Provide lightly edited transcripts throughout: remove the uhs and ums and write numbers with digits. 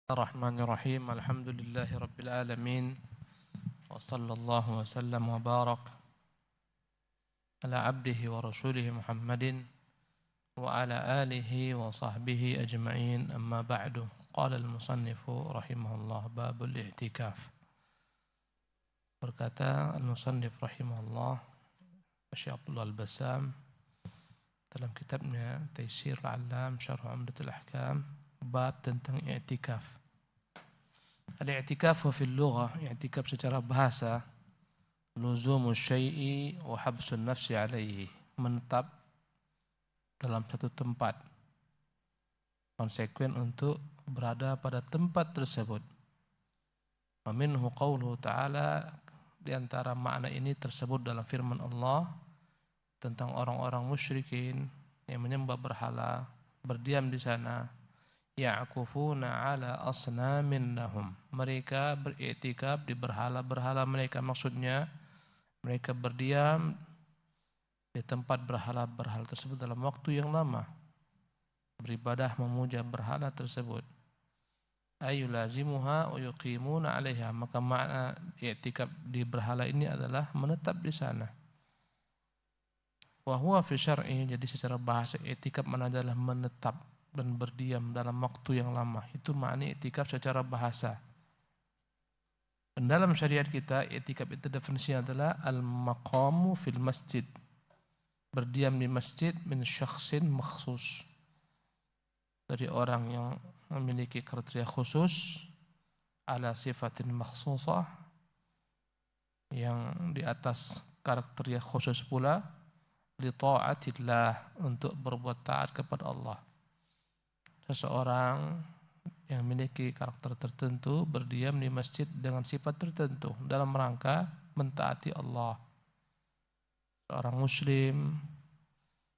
Bismillahirrahmanirrahim. Alhamdulillahi rabbil alamin. Wa sallallahu wa sallam wa barak ala abdihi wa rasulih Muhammadin wa ala alihi wa sahbihi ajma'in. Amma ba'du. Qala al-musannifu rahimahullah babul i'tikaf. Berkata al-musannif rahimahullah Syekh Abdullah Al-Bassam dalam kitabnya Taysir al-Allam Syarh Umdatul Ahkam, bab tentang i'tikaf. Al-i'tikaf fil lughah, i'tikaf secara bahasa, luzumu syai'i wa habsun nafsi alaihi, menetap dalam satu tempat, konsekuen untuk berada pada tempat tersebut. Wa minhu qauluhu ta'ala, di antara makna ini tersebut dalam firman Allah tentang orang-orang musyrikin yang menyembah berhala, berdiam di sana. Ya'kufuna ala asnamin lahum, mereka beriktikaf di berhala-berhala mereka. Maksudnya mereka berdiam di tempat berhala-berhala tersebut dalam waktu yang lama, beribadah memuja berhala tersebut. Ayulazimuha wa yuqimuna 'alaiha, maka makna i'tikaf di berhala ini adalah menetap di sana. Wa huwa fi syar'i, jadi secara bahasa i'tikaf makna adalah menetap dan berdiam dalam waktu yang lama. Itu makna i'tikaf secara bahasa. Dan dalam syariat kita, i'tikaf itu definisinya adalah al-maqamu fil masjid, berdiam di masjid min syakhsin makhsus, dari orang yang memiliki kriteria khusus, ala sifatin makhsusah, yang di atas kriteria khusus pula, li ta'atillah, untuk berbuat taat kepada Allah. Seseorang yang memiliki karakter tertentu berdiam di masjid dengan sifat tertentu dalam rangka mentaati Allah. Seorang muslim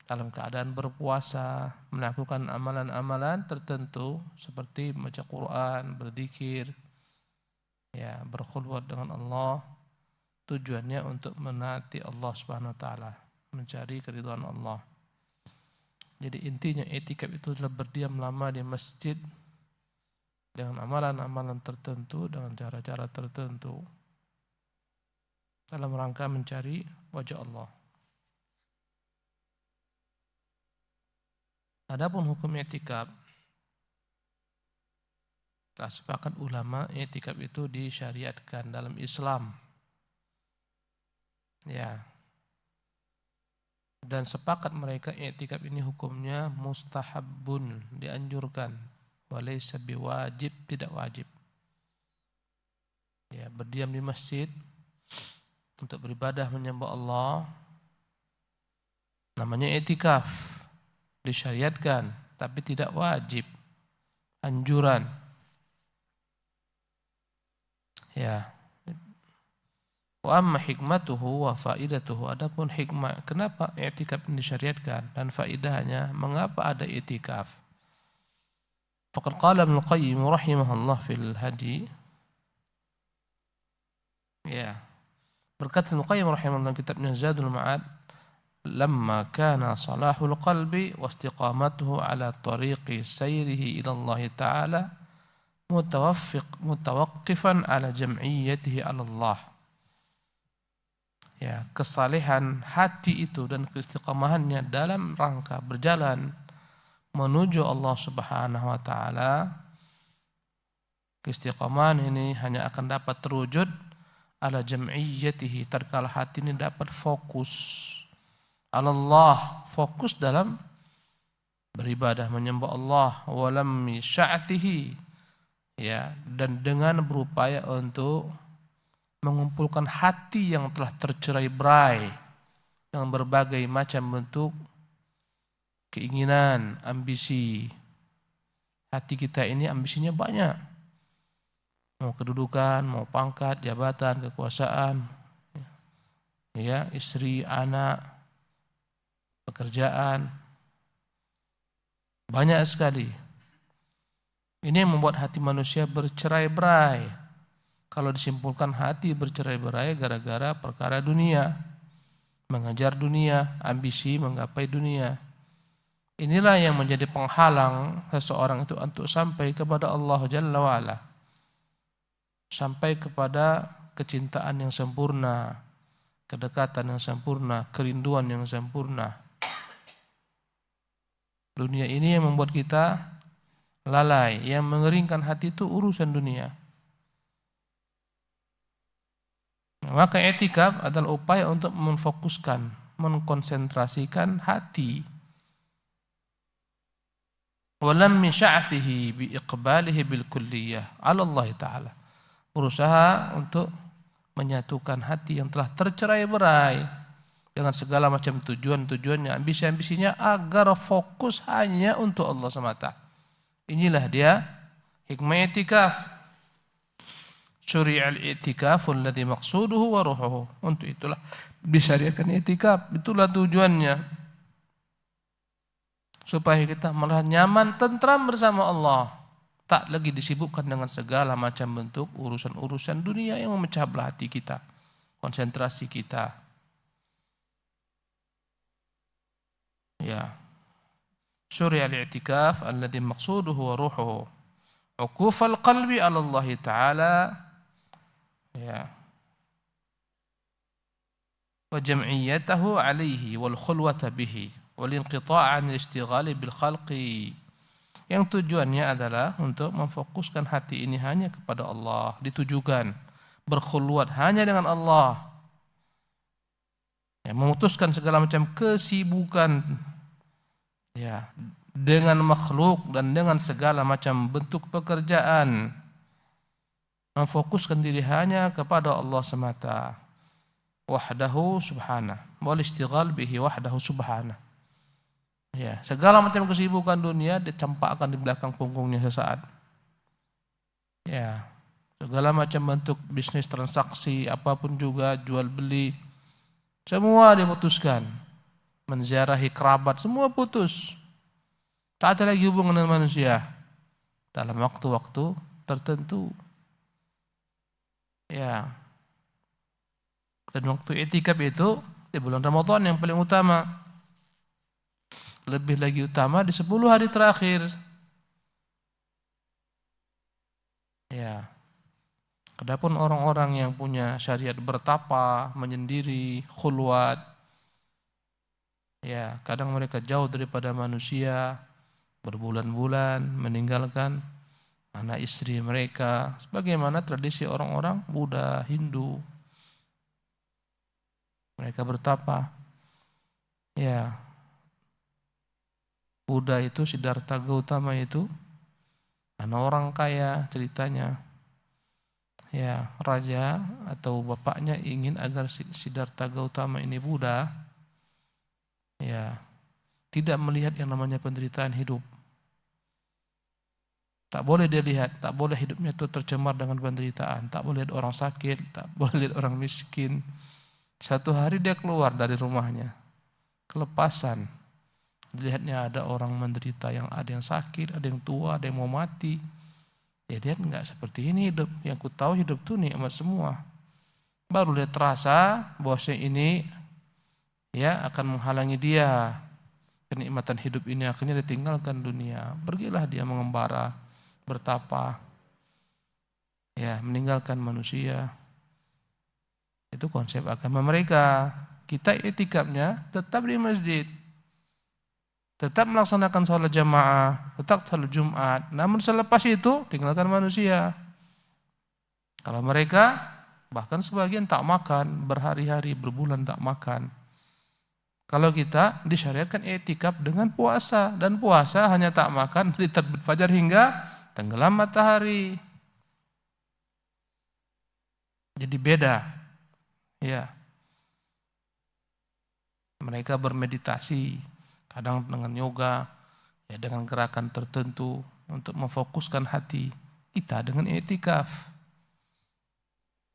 dalam keadaan berpuasa melakukan amalan-amalan tertentu seperti membaca Quran, berzikir, ya, berkhulwat dengan Allah, tujuannya untuk menaati Allah Subhanahu wa taala, mencari keridhaan Allah. Jadi intinya i'tikaf itu adalah berdiam lama di masjid dengan amalan-amalan tertentu, dengan cara-cara tertentu, dalam rangka mencari wajah Allah. Adapun hukum i'tikaf, telah sepakat ulama i'tikaf itu disyariatkan dalam Islam. Ya. Dan sepakat mereka i'tikaf ini hukumnya mustahabun, dianjurkan, walaysa biwajib, tidak wajib. Ya, berdiam di masjid untuk beribadah menyembah Allah namanya i'tikaf, disyariatkan tapi tidak wajib, anjuran. Ya. Wa amma hikmatuhu wa faidatuhu, adapun hikmah kenapa i'tikaf ini disyariatkan dan faidahnya, mengapa ada i'tikaf. Faqad qala Ibnu Qayyim rahimahullah fil hadi, ya, berkata Ibnu Qayyim rahimahullah kitabnya Zadul Ma'ad, lamma kana salahul qalbi wa istiqamatuhu ala tariqi sayrihi ila Allah ta'ala mutawaqqifan ala jam'iyyatihi ala Allah. Ya, kesalehan hati itu dan keistiqamahannya dalam rangka berjalan menuju Allah Subhanahu wa taala. Keistiqamahan ini hanya akan dapat terwujud ala jam'iyyatihi, tatkala hati ini dapat fokus Allah, fokus dalam beribadah menyembah Allah, walam sya'athihi, ya, dan dengan berupaya untuk mengumpulkan hati yang telah tercerai-berai dengan berbagai macam bentuk keinginan, ambisi. Hati kita ini ambisinya banyak. Mau kedudukan, mau pangkat, jabatan, kekuasaan, ya, istri, anak, pekerjaan. Banyak sekali. Ini yang membuat hati manusia bercerai-berai. Kalau disimpulkan hati bercerai-berai gara-gara perkara dunia, mengejar dunia, ambisi menggapai dunia. Inilah yang menjadi penghalang seseorang itu untuk sampai kepada Allah Jalla wa'ala, sampai kepada kecintaan yang sempurna, kedekatan yang sempurna, kerinduan yang sempurna. Dunia ini yang membuat kita lalai, yang mengeringkan hati itu urusan dunia. Maka i'tikaf adalah upaya untuk memfokuskan, mengkonsentrasikan hati. Walam min sya'athihi biiqbalihi bil kulliyah 'ala Allah taala. Berusaha untuk menyatukan hati yang telah tercerai-berai dengan segala macam tujuan-tujuannya, ambisi-ambisinya agar fokus hanya untuk Allah semata. Inilah dia hikmah i'tikaf. Syuri'al i'tikafu alladhi maqsuduhu wa ruhuhu. Untuk itulah disyariatkan i'tikaf, itulah tujuannya. Supaya kita malah nyaman, tentram bersama Allah. Tak lagi disibukkan dengan segala macam bentuk urusan-urusan dunia yang memecah belah hati kita, konsentrasi kita. Ya. Syuri'al i'tikaf alladhi maqsuduhu wa ruhuhu. Uqufal qalbi 'ala Allah Ta'ala. Ya. Wa jam'iyyatahu 'alaihi wal khulwata bihi wal inqita' 'an al-ishtighali bil khalqi. Yang tujuannya adalah untuk memfokuskan hati ini hanya kepada Allah, ditujukan berkhulwat hanya dengan Allah. Ya, memutuskan segala macam kesibukan ya dengan makhluk dan dengan segala macam bentuk pekerjaan. Memfokuskan diri hanya kepada Allah semata. Wahdahu subhanahu wal ishtighal bihi wahdahu subhanahu. Ya, segala macam kesibukan dunia dicampakkan di belakang punggungnya sesaat. Ya, segala macam bentuk bisnis transaksi apapun juga, jual beli, semua diputuskan. Menziarahi kerabat semua putus. Tak ada lagi hubungan dengan manusia dalam waktu-waktu tertentu. Ya. Dan waktu i'tikaf itu di bulan Ramadan yang paling utama. Lebih lagi utama di 10 hari terakhir. Ya. Adapun orang-orang yang punya syariat bertapa, menyendiri, khulwat, ya, kadang mereka jauh daripada manusia, berbulan-bulan meninggalkan anak istri mereka, sebagaimana tradisi orang-orang Buddha, Hindu. Mereka bertapa. Ya. Buddha itu, Siddhartha Gautama itu anak orang kaya ceritanya. Ya, raja atau bapaknya ingin agar Siddhartha Gautama ini Buddha ya tidak melihat yang namanya penderitaan hidup. Tak boleh dia lihat, tak boleh hidupnya itu tercemar dengan penderitaan, tak boleh lihat orang sakit, tak boleh lihat orang miskin. Satu hari dia keluar dari rumahnya, kelepasan. Dilihatnya ada orang menderita, yang ada yang sakit, ada yang tua, ada yang mau mati. Ya dia enggak seperti ini hidup. Yang ku tahu hidup itu nikmat semua. Baru dia terasa bahwasanya ini ya akan menghalangi dia. Kenikmatan hidup ini akhirnya ditinggalkan dunia. Pergilah dia mengembara, bertapa. Ya, meninggalkan manusia. Itu konsep agama mereka. Kita i'tikafnya tetap di masjid. Tetap melaksanakan sholat jamaah, tetap sholat Jumat. Namun selepas itu tinggalkan manusia. Kalau mereka bahkan sebagian tak makan, berhari-hari, berbulan tak makan. Kalau kita disyariatkan i'tikaf dengan puasa, dan puasa hanya tak makan dari terbit fajar hingga tenggelam matahari. Jadi beda. Ya. Mereka bermeditasi, kadang dengan yoga, ya dengan gerakan tertentu untuk memfokuskan hati. Kita dengan i'tikaf.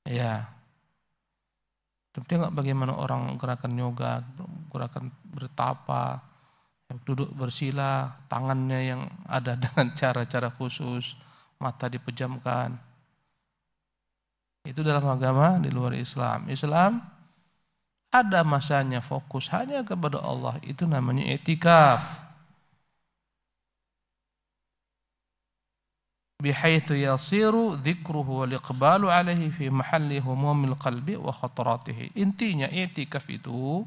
Ya. Tengok bagaimana orang gerakan yoga, gerakan bertapa, duduk bersila, tangannya yang ada dengan cara-cara khusus, mata dipejamkan. Itu dalam agama di luar Islam. Islam ada masanya fokus hanya kepada Allah, itu namanya i'tikaf. bihaitsu yasiru dzikruhu wal iqbalu alaihi fi mahalli humumil qalbi wa khataratihi. Intinya i'tikaf itu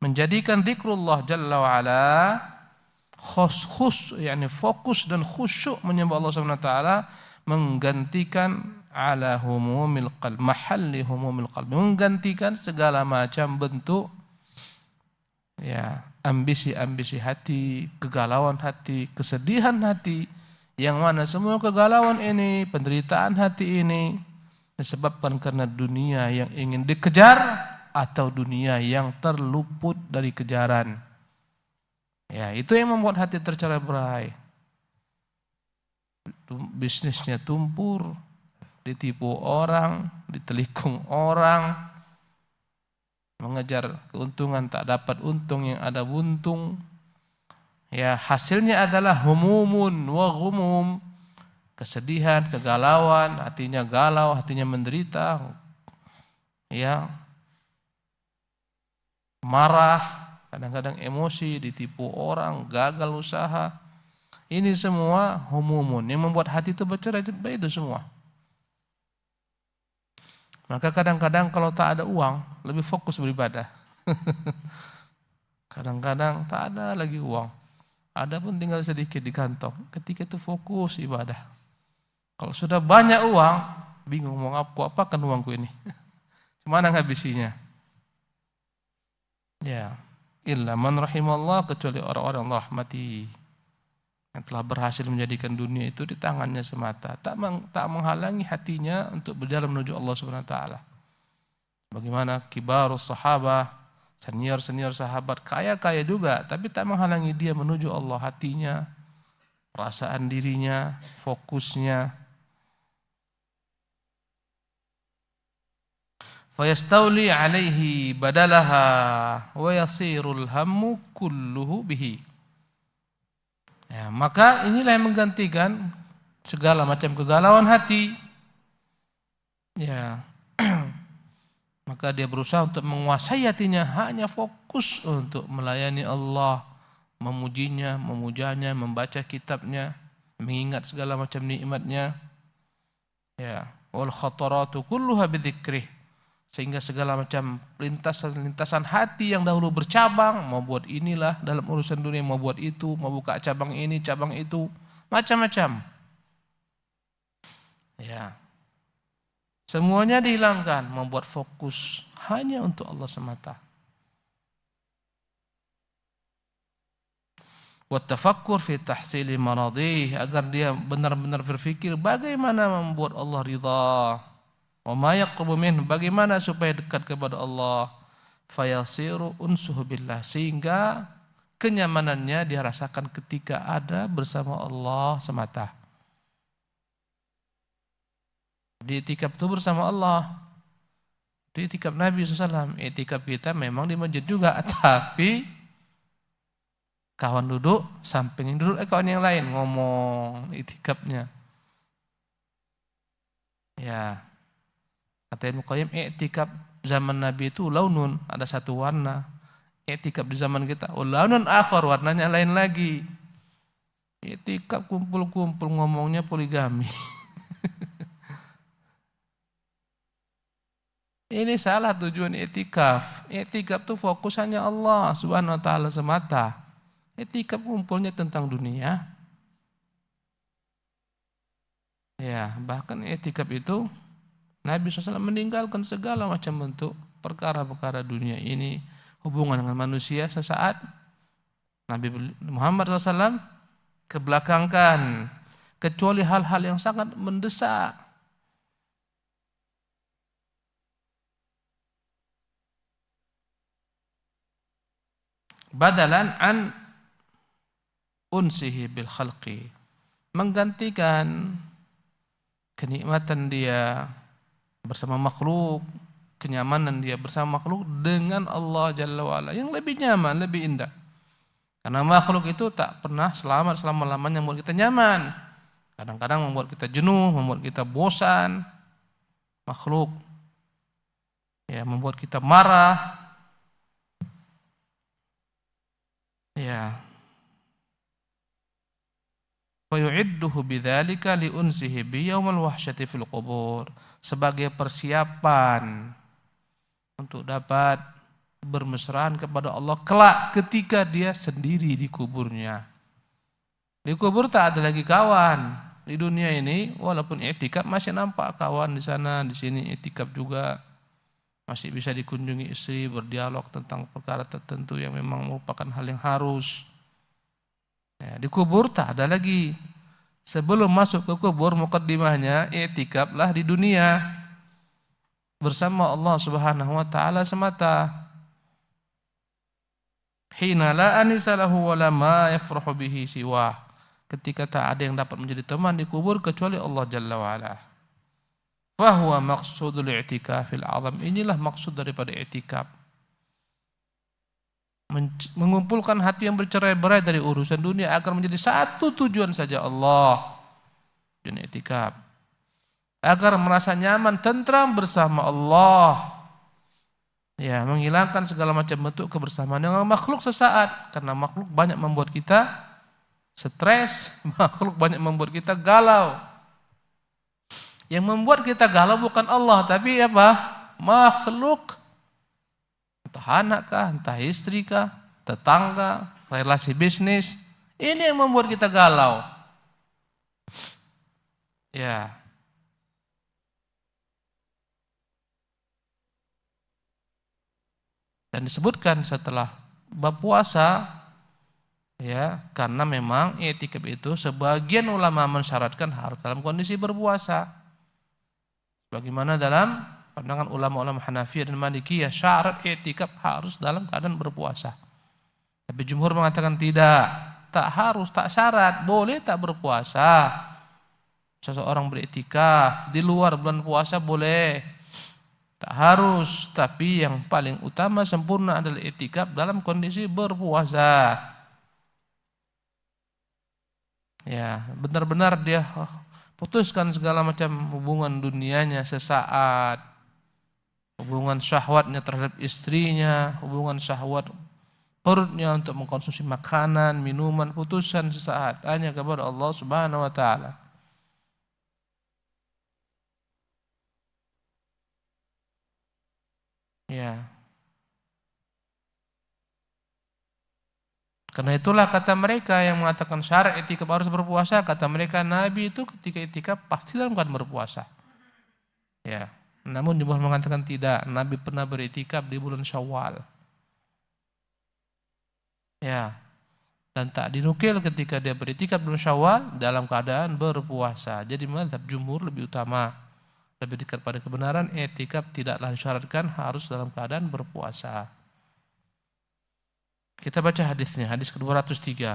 menjadikan zikrullah jalla wa ala yakni fokus dan khusyuk menyembah Allah Subhanahu wa taala, menggantikan ala humumil qalb, mahalli humumil qalb, menggantikan segala macam bentuk ya ambisi-ambisi hati, kegalauan hati, kesedihan hati, yang mana semua kegalauan ini, penderitaan hati ini disebabkan karena dunia yang ingin dikejar atau dunia yang terluput dari kejaran. Ya, itu yang membuat hati tercerai-berai. Bisnisnya tumpur, ditipu orang, ditelikung orang, mengejar keuntungan tak dapat untung, yang ada buntung. Ya, hasilnya adalah humumun wa ghumum, kesedihan, kegalauan, hatinya galau, hatinya menderita. Ya, marah, kadang-kadang emosi, ditipu orang, gagal usaha. Ini semua humumun yang membuat hati itu bercerai-berai, itu semua. Maka kadang-kadang kalau tak ada uang, lebih fokus beribadah. Kadang-kadang tak ada lagi uang, ada pun tinggal sedikit di kantong, ketika itu fokus ibadah. Kalau sudah banyak uang, bingung mau apakan uangku ini. Mana ngabisinya? Ya, illa man rahimallah, kecuali orang-orang Allah rahmati, yang telah berhasil menjadikan dunia itu di tangannya semata, tak menghalangi hatinya untuk berjalan menuju Allah Subhanahu wa taala. Bagaimana kibarus sahabah, senior-senior sahabat, kaya-kaya juga, tapi tak menghalangi dia menuju Allah, hatinya, perasaan dirinya, fokusnya. Fayastawli alaihi badalaha wa yasirul hammu kulluhu bihi. Ya, maka inilah yang menggantikan segala macam kegalauan hati. Ya. Maka dia berusaha untuk menguasai hatinya, hanya fokus untuk melayani Allah, memujinya, memujanya, membaca kitabnya, mengingat segala macam nikmatnya. Ya, wal khataratu kulluha bidzikrih, sehingga segala macam lintasan-lintasan hati yang dahulu bercabang, mau buat inilah dalam urusan dunia, mau buat itu, mau buka cabang ini, cabang itu, macam-macam. Ya. Semuanya dihilangkan, membuat fokus hanya untuk Allah semata. Wa tafakkur fi tahsili maradih, agar dia benar-benar berfikir bagaimana membuat Allah ridha. Wa ma yaqrubu min, bagaimana supaya dekat kepada Allah. Fayasiru unsuhu billah, sehingga kenyamanannya dia rasakan ketika ada bersama Allah semata. Di itikaf itu bersama Allah. Di itikaf Nabi SAW. Itikaf kita memang di masjid juga, tapi kawan duduk, samping duduk kawan yang lain ngomong itikafnya. Ya, kata Ibnu Qayyim, itikaf zaman Nabi itu launun, ada satu warna. Itikaf di zaman kita, launun akhar, warnanya lain lagi. Itikaf kumpul-kumpul, ngomongnya poligami. Ini salah tujuan i'tikaf. I'tikaf itu fokus hanya Allah Subhanahu wa taala semata. I'tikaf kumpulnya tentang dunia. Ya, bahkan i'tikaf itu Nabi SAW meninggalkan segala macam bentuk perkara-perkara dunia ini, hubungan dengan manusia sesaat. Nabi Muhammad SAW kebelakangkan, kecuali hal-hal yang sangat mendesak. Badalan an unsihi bil khalqi, menggantikan kenikmatan dia bersama makhluk, kenyamanan dia bersama makhluk dengan Allah Jalla wa'ala yang lebih nyaman, lebih indah. Karena makhluk itu tak pernah selamat selama-lamanya membuat kita nyaman. Kadang-kadang membuat kita jenuh, membuat kita bosan. Makhluk ya membuat kita marah. Ya. Wa yu'idduhu bidzalika liunsihi bi yaumil wahsyati fil qubur, sebagai persiapan untuk dapat bermesraan kepada Allah kelak ketika dia sendiri di kuburnya. Di kubur tak ada lagi kawan. Di dunia ini walaupun i'tikaf masih nampak kawan di sana, di sini i'tikaf juga. Masih bisa dikunjungi istri, berdialog tentang perkara tertentu yang memang merupakan hal yang harus. Ya, di kubur tak ada lagi. Sebelum masuk ke kubur, mukaddimahnya i'tikaflah di dunia bersama Allah Subhanahu wa taala semata. Hina la anisa lahu wa la ma yafrahu bihi siwah. Ketika tak ada yang dapat menjadi teman di kubur kecuali Allah Jalla wa ala. Fahuwa maqsudul i'tikafil azam. Inilah maksud daripada i'tikaf. Mengumpulkan hati yang bercerai-berai dari urusan dunia agar menjadi satu tujuan saja Allah. Tujuan i'tikaf. Agar merasa nyaman, tentram bersama Allah. Ya, menghilangkan segala macam bentuk kebersamaan dengan makhluk sesaat. Karena makhluk banyak membuat kita stres, makhluk banyak membuat kita galau. Yang membuat kita galau bukan Allah, tapi apa? Makhluk. Entah anak kah, entah istri kah, tetangga, relasi bisnis. Ini yang membuat kita galau. Ya. Dan disebutkan setelah bab puasa, ya, karena memang i'tikaf itu sebagian ulama mensyaratkan harus dalam kondisi berpuasa. Bagaimana dalam pandangan ulama-ulama Hanafiyah dan Malikiyah, syarat i'tikaf harus dalam keadaan berpuasa. Tapi jumhur mengatakan tidak, tak harus, tak syarat, boleh tak berpuasa. Seseorang beriktikaf di luar bulan puasa boleh, tak harus. Tapi yang paling utama sempurna adalah iktikaf dalam kondisi berpuasa. Ya, benar-benar dia putuskan segala macam hubungan dunianya sesaat, hubungan syahwatnya terhadap istrinya, hubungan syahwat perutnya untuk mengkonsumsi makanan, minuman, putusan sesaat hanya kepada Allah Subhanahu wa taala. Ya. Karena itulah kata mereka yang mengatakan syarat i'tikaf harus berpuasa, kata mereka Nabi itu ketika i'tikaf pasti dalam keadaan berpuasa. Ya. Namun jumhur mengatakan tidak, Nabi pernah beriktikaf di bulan Syawal. Ya. Dan tak dinukil ketika dia beriktikaf bulan Syawal dalam keadaan berpuasa. Jadi mazhab jumhur lebih utama, lebih dekat pada kebenaran, i'tikaf tidaklah disyaratkan harus dalam keadaan berpuasa. Kita baca hadisnya, hadis ke-203.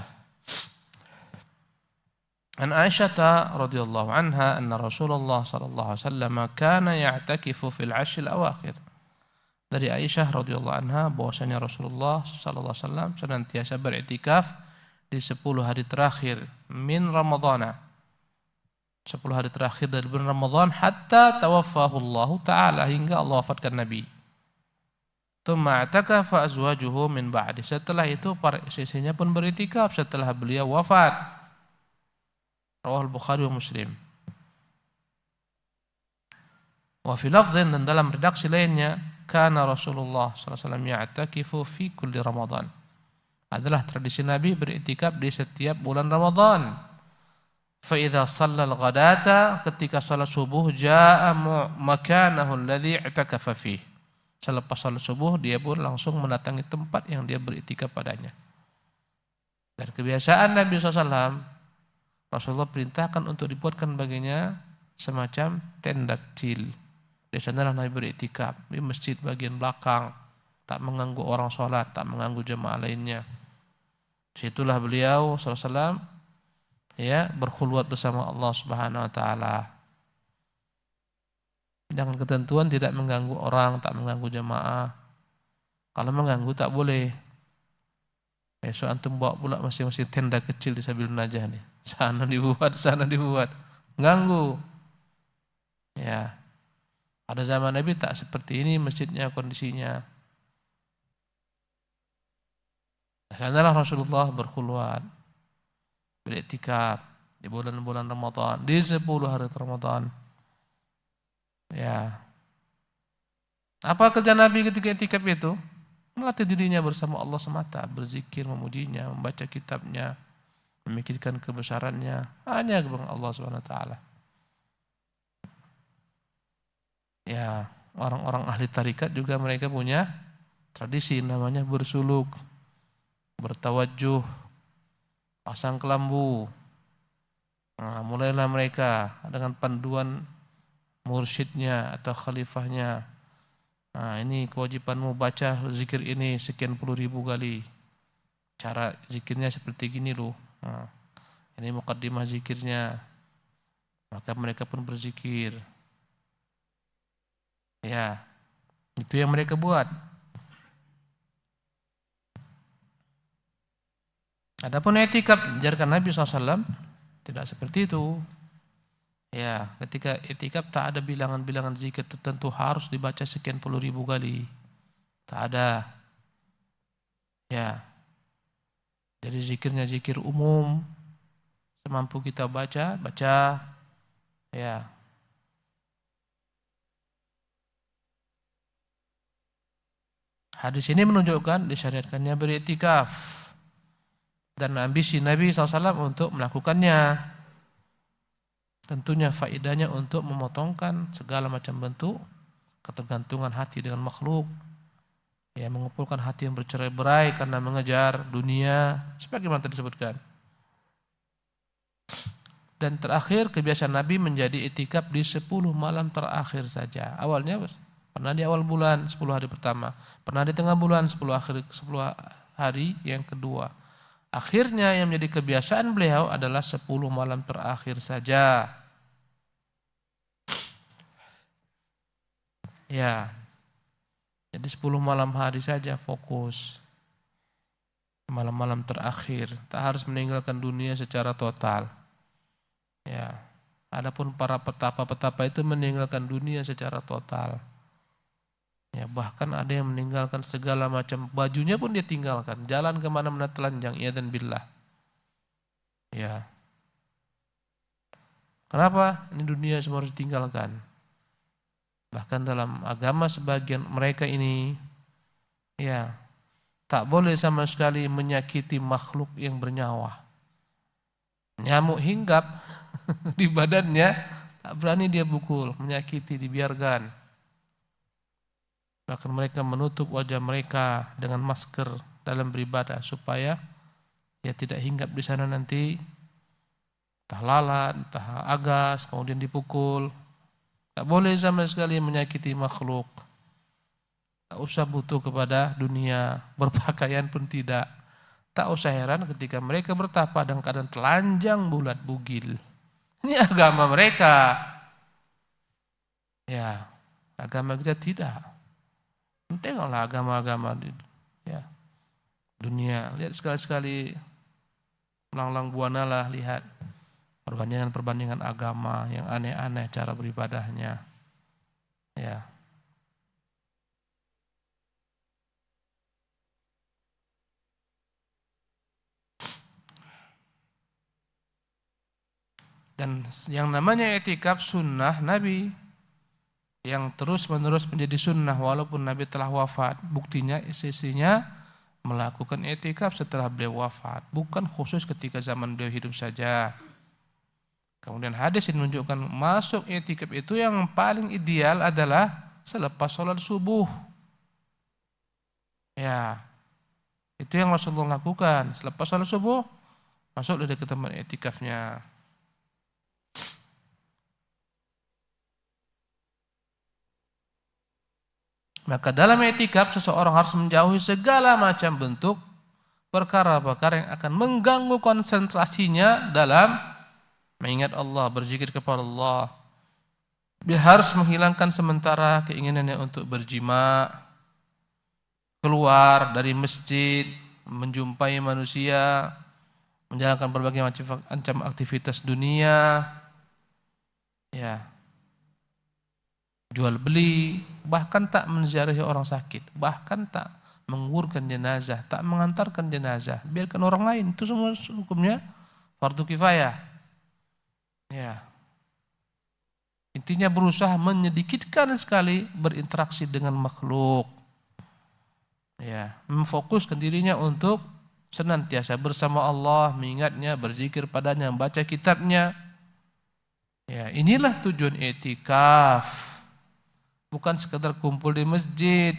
An Aisyah radhiyallahu anha anna Rasulullah sallallahu alaihi wasallam kana ya'takifu fil 'ashr al-awakhir. Dari Aisyah radhiyallahu anha bahwasanya Rasulullah sallallahu alaihi wasallam senantiasa beriktikaf di 10 hari terakhir min Ramadhan. 10 hari terakhir dari bulan Ramadan hatta tawaffahu Allah taala, hingga Allah wafatkan Nabi. Tsumma i'takafa azwajuhu min ba'di. Setelah itu para istrinya pun beriktikaf setelah beliau wafat. Rawahul Bukhari wa Muslim. Wa fi lafdhin, dan dalam redaksi lainnya, kana Rasulullah sallallahu alaihi wasallam ya'takifu fi kulli Ramadan. Adalah tradisi Nabi beriktikaf di setiap bulan Ramadan. Fa idza shallal ghadata, ketika salat subuh, jaa makanahu alladhi i'takafa fihi. Selepas salat subuh dia pun langsung mendatangi tempat yang dia beriktikaf padanya. Dan kebiasaan Nabi SAW, Rasulullah perintahkan untuk dibuatkan baginya semacam tenda kecil. Di sanalah Nabi beriktikaf, di masjid bagian belakang, tak mengganggu orang sholat, tak mengganggu jemaah lainnya. Disitulah beliau SAW ya berkhulwat bersama Allah Subhanahu wa taala. Dengan ketentuan tidak mengganggu orang, tak mengganggu jemaah. Kalau mengganggu tak boleh. Besok antum bawa pula masing-masing tenda kecil di Sabil Najah nih. Sana dibuat. Ganggu. Ya. Pada zaman Nabi tak seperti ini masjidnya, kondisinya. Sanalah Rasulullah berkhulwat, beriktikaf di bulan-bulan Ramadan, di 10 hari Ramadan. Ya. Apa kerja Nabi ketika i'tikaf itu? Melatih dirinya bersama Allah semata, berzikir, memujinya, membaca kitabnya, memikirkan kebesarannya, hanya kepada Allah Subhanahu wa taala. Ya, orang-orang ahli tarikat juga mereka punya tradisi namanya bersuluk, bertawajuh, pasang kelambu. Nah, mulailah mereka dengan panduan mursyidnya atau khalifahnya. Nah, ini kewajibanmu baca zikir ini sekian puluh ribu kali. Cara zikirnya seperti gini loh. Nah, ini mukaddimah zikirnya. Maka mereka pun berzikir. Ya, itu yang mereka buat. Adapun i'tikaf diajarkan Nabi SAW tidak seperti itu. Ya, ketika i'tikaf tak ada bilangan-bilangan zikir tertentu harus dibaca sekian puluh ribu kali. Tak ada. Ya. Jadi zikirnya zikir umum. Semampu kita baca. Ya. Hadis ini menunjukkan disyariatkannya beriktikaf dan ambisi Nabi SAW untuk melakukannya. Tentunya faedahnya untuk memotongkan segala macam bentuk ketergantungan hati dengan makhluk. Ya, mengumpulkan hati yang bercerai-berai karena mengejar dunia, sebagaimana tadi disebutkan. Dan terakhir kebiasaan Nabi menjadi i'tikaf di 10 malam terakhir saja. Awalnya pernah di awal bulan 10 hari pertama, pernah di tengah bulan 10 hari yang kedua. Akhirnya yang menjadi kebiasaan beliau adalah 10 malam terakhir saja. Ya. Jadi 10 malam hari saja fokus. Malam-malam terakhir, tak harus meninggalkan dunia secara total. Ya. Adapun para petapa-petapa itu meninggalkan dunia secara total. Ya, bahkan ada yang meninggalkan segala macam, bajunya pun dia tinggalkan, jalan kemana-mana telanjang, ya dan billah. Ya. Kenapa? Ini dunia semua harus ditinggalkan. Bahkan dalam agama sebagian mereka ini, ya, tak boleh sama sekali menyakiti makhluk yang bernyawa. Nyamuk hinggap di badannya, tak berani dia pukul, menyakiti, dibiarkan. Bahkan mereka menutup wajah mereka dengan masker dalam beribadah supaya ya tidak hinggap di sana nanti entah lalat, entah agas, kemudian dipukul. Tak boleh sama sekali menyakiti makhluk. Tak usah butuh kepada dunia, berpakaian pun tidak. Tak usah heran ketika mereka bertapa dalam keadaan telanjang bulat bugil. Ini agama mereka. Ya, agama kita tidak. Tengoklah agama-agama di ya, dunia. Lihat sekali-sekali lang-lang buana lah, lihat perbandingan-perbandingan agama yang aneh-aneh cara beribadahnya. Ya. Dan yang namanya i'tikaf sunnah Nabi yang terus-menerus menjadi sunnah walaupun Nabi telah wafat. Buktinya sisinya melakukan i'tikaf setelah beliau wafat, bukan khusus ketika zaman beliau hidup saja. Kemudian hadis ini menunjukkan masuk i'tikaf itu yang paling ideal adalah selepas sholat subuh. Ya, itu yang Rasulullah lakukan. Selepas sholat subuh masuk dari ke tempat i'tikafnya. Maka dalam i'tikaf seseorang harus menjauhi segala macam bentuk perkara-perkara yang akan mengganggu konsentrasinya dalam mengingat Allah, berzikir kepada Allah. Dia harus menghilangkan sementara keinginannya untuk berjima, keluar dari masjid, menjumpai manusia, menjalankan berbagai macam aktivitas dunia, ya, jual beli, bahkan tak menziarahi orang sakit, bahkan tak menguburkan jenazah, tak mengantarkan jenazah, biarkan orang lain. Itu semua hukumnya fardu kifayah. Ya. Intinya berusaha menyedikitkan sekali berinteraksi dengan makhluk. Ya, memfokuskan dirinya untuk senantiasa bersama Allah, mengingatnya, berzikir padanya, membaca kitabnya. Ya, inilah tujuan i'tikaf. Bukan sekedar kumpul di masjid.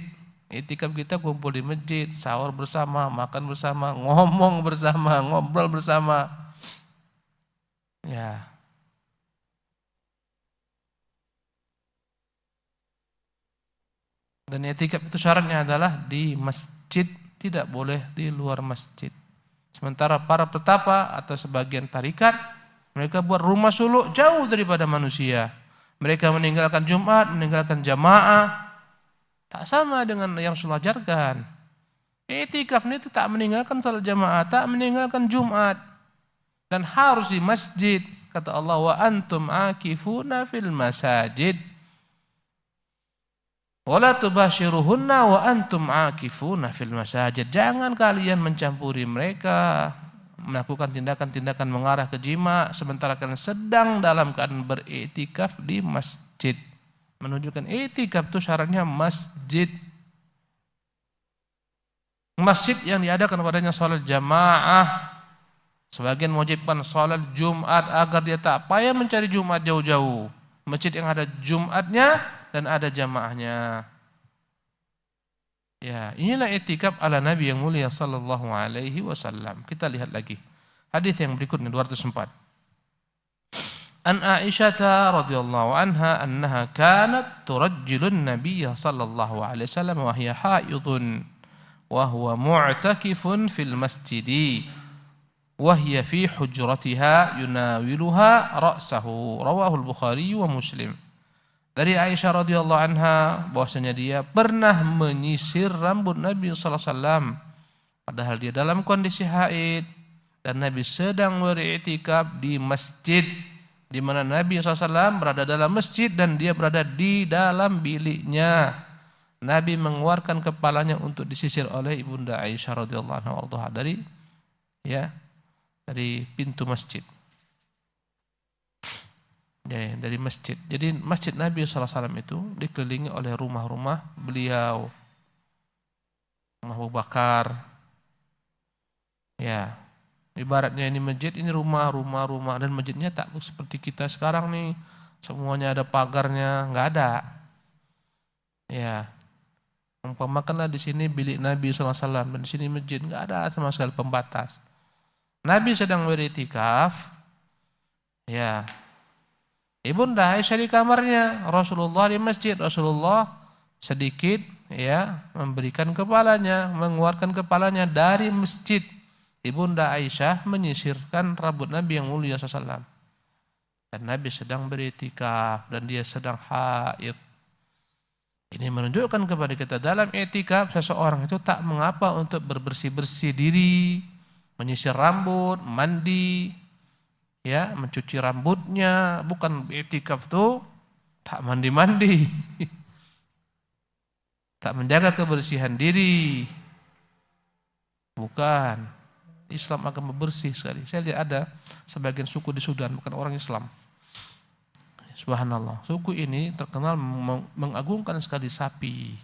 I'tikaf kita kumpul di masjid, sahur bersama, makan bersama, ngomong bersama, ngobrol bersama. Ya. Dan i'tikaf itu syaratnya adalah di masjid, tidak boleh di luar masjid. Sementara para petapa atau sebagian tarikat, mereka buat rumah suluk jauh daripada manusia. Mereka meninggalkan Jumat, meninggalkan jamaah. Tak sama dengan yang Rasulullah ajarkan. I'tikaf itu tak meninggalkan salat jamaah, tak meninggalkan Jumat. Dan harus di masjid. Kata Allah, wa antum akifuna fil masajid. Wala tubashiruhunna wa antum akifuna fil masajid. Jangan kalian mencampuri mereka, melakukan tindakan-tindakan mengarah ke jima sementara kalian sedang dalam keadaan beriktikaf di masjid. Menunjukkan iktikaf itu syaratnya masjid. Masjid yang diadakan padanya salat jamaah. Sebagian mewajibkan salat Jumat agar dia tak payah mencari Jumat jauh-jauh. Masjid yang ada Jumatnya dan ada jamaahnya. Ya, inilah i'tikaf ala Nabi yang mulia sallallahu alaihi wasallam. Kita lihat lagi. Hadis yang berikutnya 204. An Aisyah radhiyallahu anha annaha kanat turajjilun Nabiy sallallahu alaihi wasallam wa hiya haidun wa huwa mu'takifun fil masjid wa hiya fi hujratiha yunawiluha ra'sahu. Rawahu al-Bukhari wa Muslim. Dari Aisyah radhiyallahu anha bahwasanya dia pernah menyisir rambut Nabi sallallahu alaihi wasallam padahal dia dalam kondisi haid dan Nabi sedang beriktikaf di masjid di mana Nabi SAW berada dalam masjid dan dia berada di dalam biliknya. Nabi mengeluarkan kepalanya untuk disisir oleh ibunda Aisyah radhiyallahu anha dari pintu masjid. Ya, dari masjid. Jadi masjid Nabi SAW itu dikelilingi oleh rumah-rumah beliau, rumah Abu Bakar. Ya, ibaratnya ini masjid, ini rumah dan masjidnya tak seperti kita sekarang nih. Semuanya ada pagarnya, enggak ada. Ya. Umpamakanlah di sini bilik Nabi SAW dan di sini masjid, enggak ada sama sekali pembatas. Nabi sedang beriktikaf. Ya. Ibunda Aisyah di kamarnya, Rasulullah di masjid. Rasulullah sedikit memberikan kepalanya, mengeluarkan kepalanya dari masjid. Ibunda Aisyah menyisirkan rambut Nabi yang mulia SAW. Dan Nabi sedang beriktikaf dan dia sedang haid. Ini menunjukkan kepada kita dalam iktikaf seseorang itu tak mengapa untuk berbersih-bersih diri, menyisir rambut, mandi, mencuci rambutnya. Bukan iktikaf tuh tak mandi-mandi, tak menjaga kebersihan diri. Bukan. Islam agama bersih sekali. Saya lihat ada sebagian suku di Sudan, bukan orang Islam. Subhanallah. Suku ini terkenal mengagungkan sekali sapi.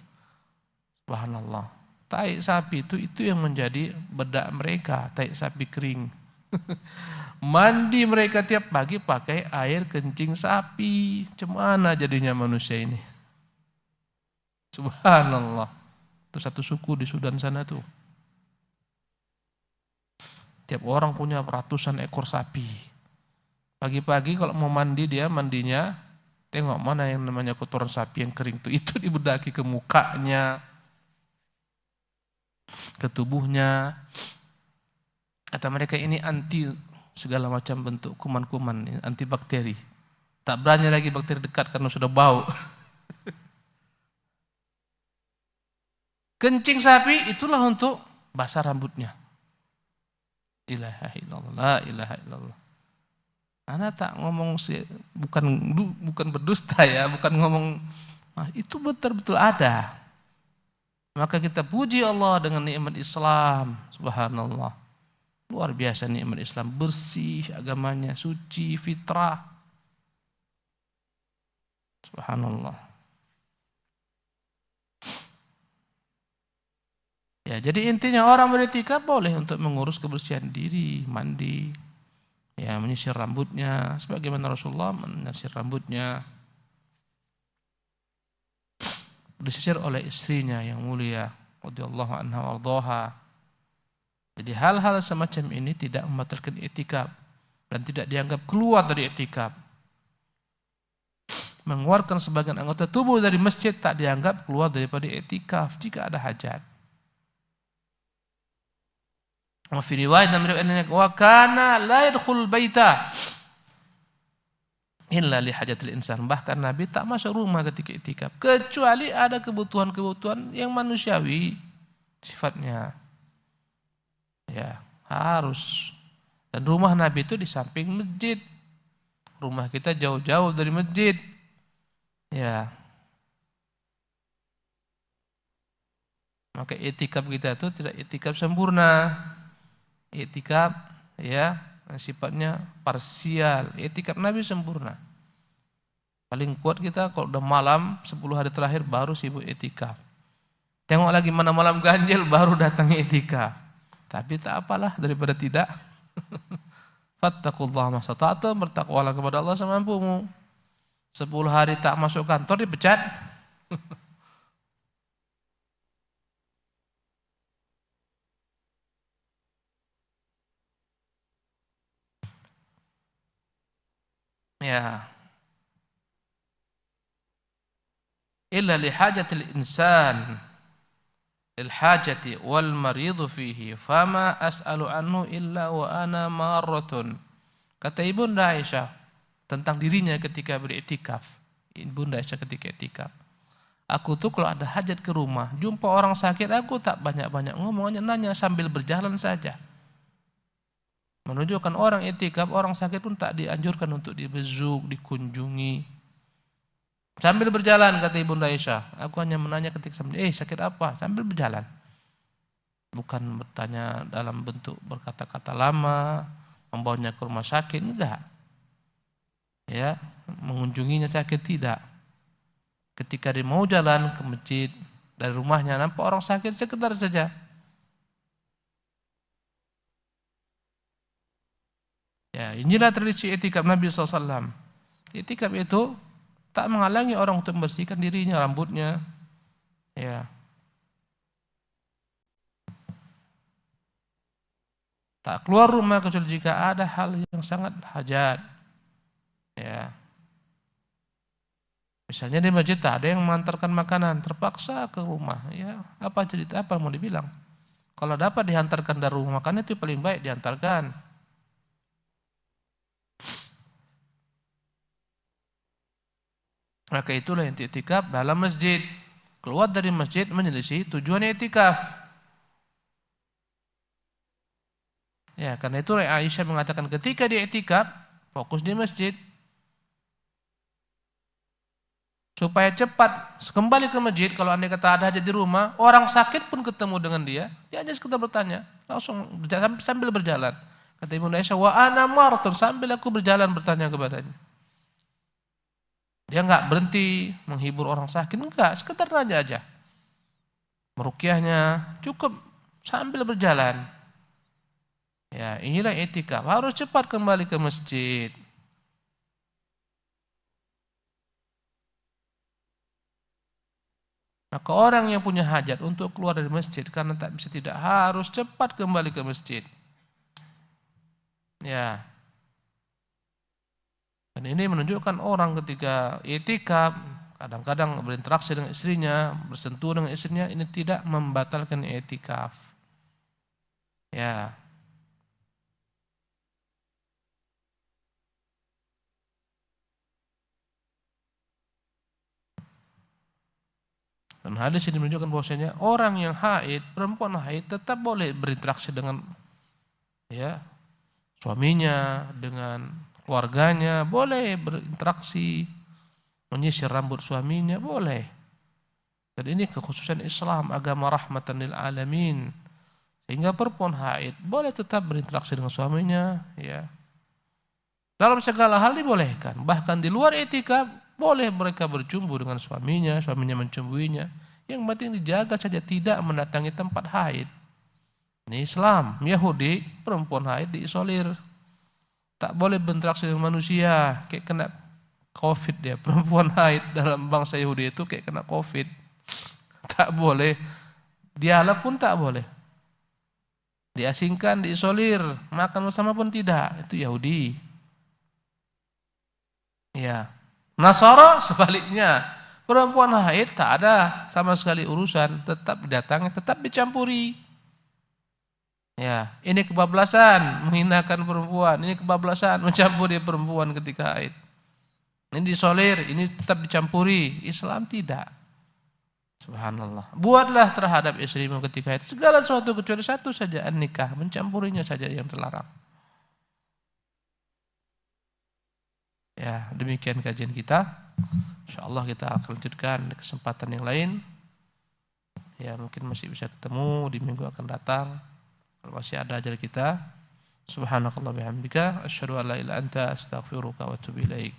Subhanallah. Tai sapi itu yang menjadi bedak mereka, tai sapi kering. Mandi mereka tiap pagi pakai air kencing sapi. Cemana jadinya manusia ini? Subhanallah. Itu satu suku di Sudan sana tuh. Tiap orang punya ratusan ekor sapi. Pagi-pagi kalau mau mandi dia mandinya, tengok mana yang namanya kotoran sapi yang kering itu dibedaki ke mukanya, ke tubuhnya. Kata mereka ini anti segala macam bentuk kuman-kuman, anti bakteri. Tak berani lagi bakteri dekat karena sudah bau. Kencing sapi itulah untuk basah rambutnya. Ilaha illallah, la ilaha illallah. Ana tak ngomong bukan berdusta ya, bukan ngomong itu betul-betul ada. Maka kita puji Allah dengan nikmat Islam, subhanallah. Luar biasa nikmat Islam, bersih agamanya, suci, fitrah. Subhanallah. Ya, jadi intinya orang beriktikaf boleh untuk mengurus kebersihan diri, mandi, ya, menyisir rambutnya, sebagaimana Rasulullah menyisir rambutnya, disisir oleh istrinya yang mulia, radhiyallahu anha warḍaha. Jadi hal-hal semacam ini tidak membatalkan i'tikaf dan tidak dianggap keluar dari i'tikaf. Mengeluarkan sebagian anggota tubuh dari masjid tak dianggap keluar daripada i'tikaf jika ada hajat. Wa fi riwayat wa kana la yadkhul baita illa li hajatil insan. Bahkan Nabi tak masuk rumah ketika i'tikaf kecuali ada kebutuhan-kebutuhan yang manusiawi sifatnya. Ya, harus. Dan rumah Nabi itu di samping masjid. Rumah kita jauh-jauh dari masjid. Ya. Maka i'tikaf kita itu tidak i'tikaf sempurna. I'tikaf ya sifatnya parsial. I'tikaf Nabi sempurna. Paling kuat kita kalau udah malam 10 hari terakhir baru sibuk i'tikaf. Tengok lagi mana malam ganjil baru datang i'tikaf. Tapi tak apalah daripada tidak. Fattaqullaha masata'tum, bertakwalah kepada Allah semampumu. 10 hari tak masuk kantor dipecat. Ya. Illa lihajatil insan hajati wal maridhu fihi fama as'alu anhu illa wa ana marratun. Kata Ibunda Aisyah tentang dirinya ketika beriktikaf. Ibunda Aisyah ketika iktikaf. Aku tuh kalau ada hajat ke rumah, jumpa orang sakit, aku tak banyak-banyak ngomong, hanya nanya sambil berjalan saja. Menunjukkan orang iktikaf, orang sakit pun tak dianjurkan untuk dibezuk, dikunjungi. Sambil berjalan, kata Ibunda Aisyah, aku hanya menanya ketika sakit apa? Sambil berjalan. Bukan bertanya dalam bentuk berkata-kata lama, membawanya ke rumah sakit, enggak. Ya, mengunjunginya sakit tidak. Ketika dia mau jalan ke masjid dari rumahnya, nampak orang sakit sekedar saja. Ya, inilah tradisi i'tikaf Nabi SAW. I'tikaf itu tak menghalangi orang untuk membersihkan dirinya, rambutnya. Ya. Tak keluar rumah kecuali jika ada hal yang sangat hajat. Ya. Misalnya di masjid tak ada yang mengantarkan makanan, terpaksa ke rumah. Ya, apa cerita, apa mau dibilang? Kalau dapat dihantarkan dari rumah makan itu paling baik dihantarkan. Maka itulah yang i'tikaf dalam masjid. Keluar dari masjid menyelisih tujuan i'tikaf. Ya, karena itu Aisyah mengatakan ketika dia i'tikaf fokus di masjid. Supaya cepat kembali ke masjid, kalau andai kata ada hajat di rumah, orang sakit pun ketemu dengan dia hanya sekedar bertanya, langsung sambil berjalan. Kata Ibunda Aisyah, wa ana martun, sambil aku berjalan bertanya kepadanya. Dia enggak berhenti menghibur orang sakit, enggak, sekedar nanya aja. Meruqyahnya cukup sambil berjalan. Ya, inilah i'tikaf, harus cepat kembali ke masjid. Maka orang yang punya hajat untuk keluar dari masjid karena tak bisa tidak harus cepat kembali ke masjid. Ya. Dan ini menunjukkan orang ketika i'tikaf kadang-kadang berinteraksi dengan istrinya, bersentuh dengan istrinya, ini tidak membatalkan i'tikaf. Ya. Dan hadis ini menunjukkan bahwasanya orang yang haid, perempuan haid tetap boleh berinteraksi dengan ya suaminya, dengan keluarganya, boleh berinteraksi, menyisir rambut suaminya, boleh. Dan ini kekhususan Islam, agama rahmatan lil alamin. Sehingga perempuan haid boleh tetap berinteraksi dengan suaminya, ya. Dalam segala hal dibolehkan, bahkan di luar i'tikaf Boleh mereka bercumbu dengan suaminya, suaminya mencumbuinya. Yang penting dijaga saja tidak mendatangi tempat haid. Ini Islam. Yahudi, perempuan haid diisolir. Tak boleh berinteraksi dengan manusia, kayak kena COVID dia. Perempuan haid dalam bangsa Yahudi itu kayak kena COVID. Tak boleh. Dialog pun tak boleh. Diasingkan, diisolir, makan bersama pun tidak. Itu Yahudi. Ya. Nasara sebaliknya. Perempuan haid tak ada sama sekali urusan, tetap didatangi, tetap dicampuri. Ya, ini kebablasan menghinakan perempuan, ini kebablasan mencampuri perempuan ketika haid. Ini disolir, ini tetap dicampuri. Islam tidak. Subhanallah. Buatlah terhadap istrimu ketika haid segala sesuatu kecuali satu saja, nikah, mencampurinya saja yang terlarang. Ya, demikian kajian kita. Insyaallah kita akan lanjutkan di kesempatan yang lain. Ya, mungkin masih bisa ketemu di minggu akan datang. Kalau masih ada ajal kita. Subhanakallah bihamdika asyhadu an la ilaha illa anta astaghfiruka wa atubu ilaik.